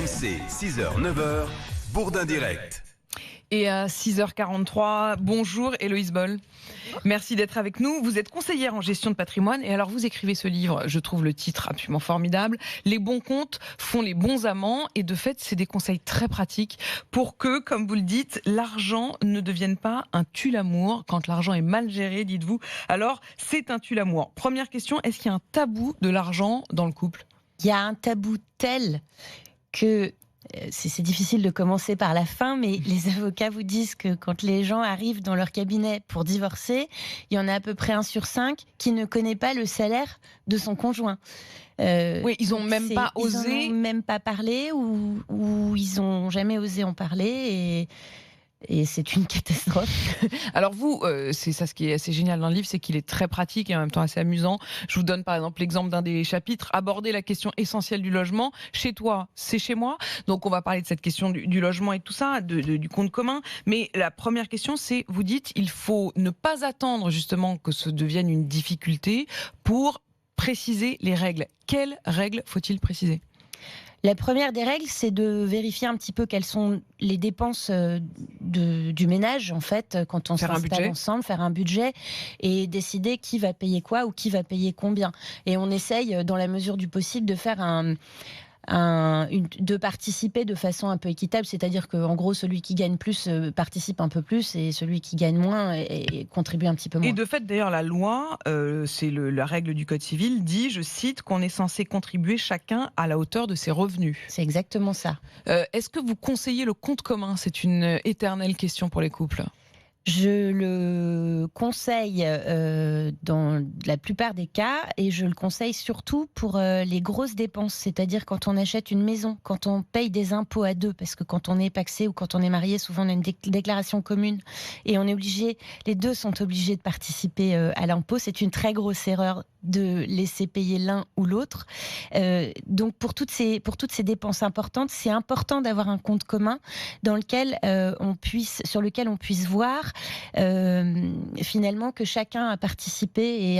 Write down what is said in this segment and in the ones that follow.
RMC, 6h, 9h, Bourdin Direct. Et à 6h43, bonjour Héloïse Boll. Merci d'être avec nous. Vous êtes conseillère en gestion de patrimoine et alors vous écrivez ce livre, je trouve le titre absolument formidable. Les bons comptes font les bons amants et de fait c'est des conseils très pratiques pour que, comme vous le dites, l'argent ne devienne pas un tue-l'amour. Quand l'argent est mal géré, dites-vous, alors c'est un tue-l'amour. Première question, est-ce qu'il y a un tabou de l'argent dans le couple ? Il y a un tabou tel que c'est difficile de commencer par la fin, mais les avocats vous disent que quand les gens arrivent dans leur cabinet pour divorcer, il y en a à peu près 1 sur 5 qui ne connaît pas le salaire de son conjoint. Oui, ils n'ont même pas osé. Ils n'ont même pas parlé ou ils n'ont jamais osé en parler et c'est une catastrophe. Alors vous, c'est ça ce qui est assez génial dans le livre, c'est qu'il est très pratique et en même temps assez amusant. Je vous donne par exemple l'exemple d'un des chapitres, aborder la question essentielle du logement. Chez toi, c'est chez moi. Donc on va parler de cette question du logement et tout ça, du compte commun. Mais la première question, c'est, vous dites, il faut ne pas attendre justement que ce devienne une difficulté pour préciser les règles. Quelles règles faut-il préciser ? La première des règles, c'est de vérifier un petit peu quelles sont les dépenses du ménage, en fait, quand on s'installe ensemble, faire un budget et décider qui va payer quoi ou qui va payer combien. Et on essaye, dans la mesure du possible, de faire de participer de façon un peu équitable, c'est-à-dire qu'en gros, celui qui gagne plus participe un peu plus et celui qui gagne moins et contribue un petit peu moins. Et de fait, d'ailleurs, la loi, c'est la règle du Code civil, dit, je cite, qu'on est censé contribuer chacun à la hauteur de ses revenus. C'est exactement ça. Est-ce que vous conseillez le compte commun ? C'est une éternelle question pour les couples. Je le conseille dans la plupart des cas et je le conseille surtout pour les grosses dépenses, c'est-à-dire quand on achète une maison, quand on paye des impôts à deux, parce que quand on est pacsé ou quand on est marié, souvent on a une déclaration commune et on est obligé, les deux sont obligés de participer à l'impôt. C'est une très grosse erreur de laisser payer l'un ou l'autre. Donc pour toutes ces dépenses importantes, c'est important d'avoir un compte commun sur lequel on puisse voir finalement que chacun a participé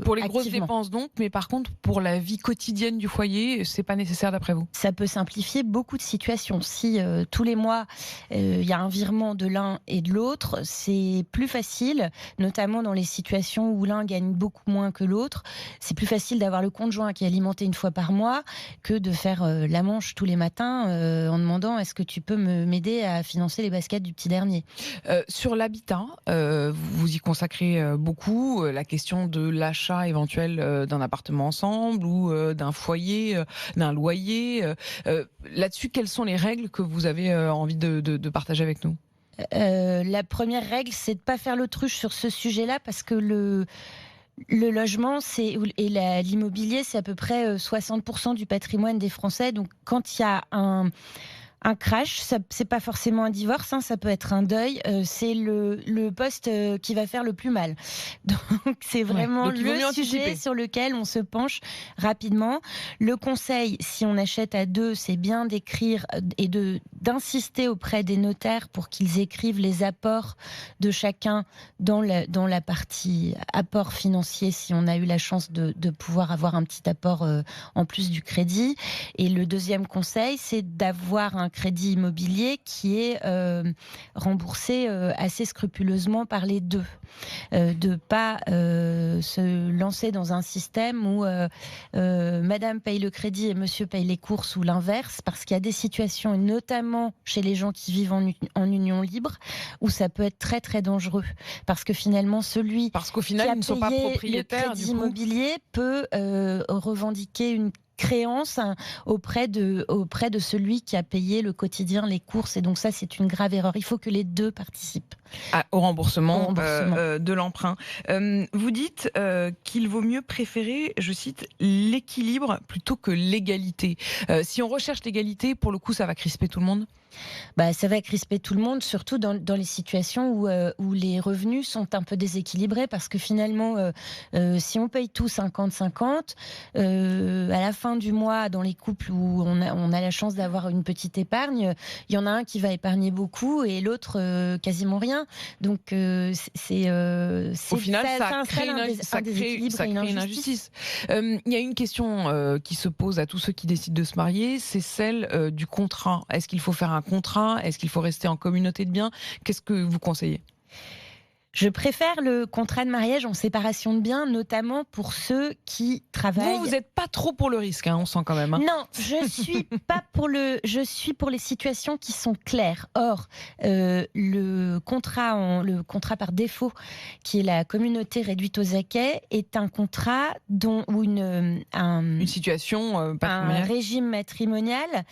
pour les grosses activement. Dépenses donc, mais par contre pour la vie quotidienne du foyer, c'est pas nécessaire d'après vous ? Ça peut simplifier beaucoup de situations. Si tous les mois il y a un virement de l'un et de l'autre, c'est plus facile, notamment dans les situations où l'un gagne beaucoup moins que l'autre. C'est plus facile d'avoir le conjoint qui est alimenté une fois par mois que de faire la manche tous les matins en demandant est-ce que tu peux m'aider à financer les baskets du petit dernier. Sur l'habitat, vous y consacrez beaucoup, la question de l'achat éventuel d'un appartement ensemble ou d'un foyer, d'un loyer. Là-dessus, quelles sont les règles que vous avez envie de partager avec nous ? La première règle, c'est de ne pas faire l'autruche sur ce sujet-là parce que le logement et l'immobilier, c'est à peu près 60% du patrimoine des Français. Donc quand il y a un crash, c'est pas forcément un divorce, hein, ça peut être un deuil. C'est le poste qui va faire le plus mal. Donc c'est vraiment le sujet sur lequel on se penche rapidement. Le conseil, si on achète à deux, c'est bien d'écrire et d'insister auprès des notaires pour qu'ils écrivent les apports de chacun dans la partie apport financier, si on a eu la chance de pouvoir avoir un petit apport en plus du crédit. Et le deuxième conseil, c'est d'avoir un crédit immobilier qui est remboursé assez scrupuleusement par les deux. De pas se lancer dans un système où madame paye le crédit et monsieur paye les courses ou l'inverse, parce qu'il y a des situations, et notamment chez les gens qui vivent en union libre, où ça peut être très très dangereux. Parce que finalement, qu'au final, ils ne sont pas propriétaires, le crédit immobilier peut revendiquer une créance auprès de celui qui a payé le quotidien, les courses. Et donc ça, c'est une grave erreur. Il faut que les deux participent. Au remboursement. De l'emprunt. Vous dites qu'il vaut mieux préférer, je cite, l'équilibre plutôt que l'égalité. Si on recherche l'égalité, pour le coup, ça va crisper tout le monde ? Ça va crisper tout le monde, surtout dans les situations où les revenus sont un peu déséquilibrés, parce que finalement, si on paye tout 50-50, à la fin fin du mois, dans les couples où on a la chance d'avoir une petite épargne, il y en a un qui va épargner beaucoup et l'autre quasiment rien. Donc au final, ça crée une injustice. Il y a une question qui se pose à tous ceux qui décident de se marier, c'est celle du contrat. Est-ce qu'il faut faire un contrat? Est-ce qu'il faut rester en communauté de biens? Qu'est-ce que vous conseillez? Je préfère le contrat de mariage en séparation de biens, notamment pour ceux qui travaillent. Vous n'êtes pas trop pour le risque, on sent quand même. Non, je suis pas pour je suis pour les situations qui sont claires. Or, le contrat par défaut, qui est la communauté réduite aux acquêts, est un contrat où une situation un régime matrimonial.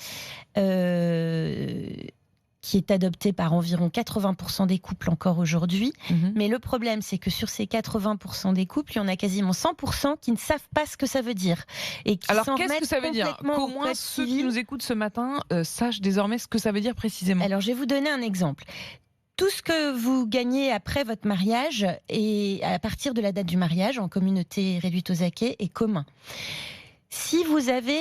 Qui est adopté par environ 80% des couples encore aujourd'hui. Mais le problème, c'est que sur ces 80% des couples, il y en a quasiment 100% qui ne savent pas ce que ça veut dire. Et qui Alors, qu'est-ce que ça veut dire? Qu'au moins ceux qui nous écoutent ce matin sachent désormais ce que ça veut dire précisément. Alors, je vais vous donner un exemple. Tout ce que vous gagnez après votre mariage et à partir de la date du mariage en communauté réduite aux acquêts est commun. Si vous avez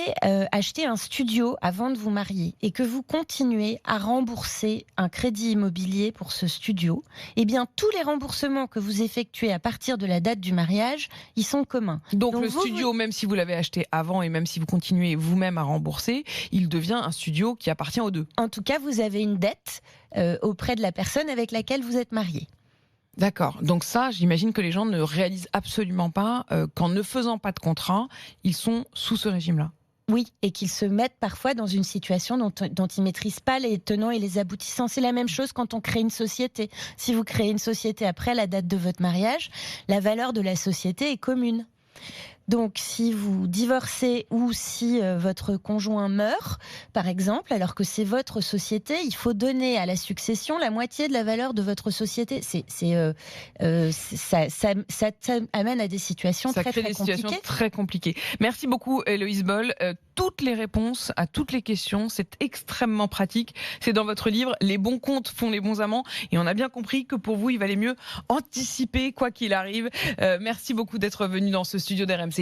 acheté un studio avant de vous marier et que vous continuez à rembourser un crédit immobilier pour ce studio, eh bien tous les remboursements que vous effectuez à partir de la date du mariage, ils sont communs. Donc le studio, même si vous l'avez acheté avant et même si vous continuez vous-même à rembourser, il devient un studio qui appartient aux deux. En tout cas, vous avez une dette auprès de la personne avec laquelle vous êtes marié. D'accord. Donc ça, j'imagine que les gens ne réalisent absolument pas qu'en ne faisant pas de contrat, ils sont sous ce régime-là. Oui, et qu'ils se mettent parfois dans une situation dont ils ne maîtrisent pas les tenants et les aboutissants. C'est la même chose quand on crée une société. Si vous créez une société après la date de votre mariage, la valeur de la société est commune. Donc, si vous divorcez ou si votre conjoint meurt, par exemple, alors que c'est votre société, il faut donner à la succession la moitié de la valeur de votre société. Ça amène à des situations très compliquées. Situations très compliquées. Merci beaucoup, Héloïse Boll. Toutes les réponses à toutes les questions, c'est extrêmement pratique. C'est dans votre livre « Les bons comptes font les bons amants ». Et on a bien compris que pour vous, il valait mieux anticiper quoi qu'il arrive. Merci beaucoup d'être venu dans ce studio d'RMC.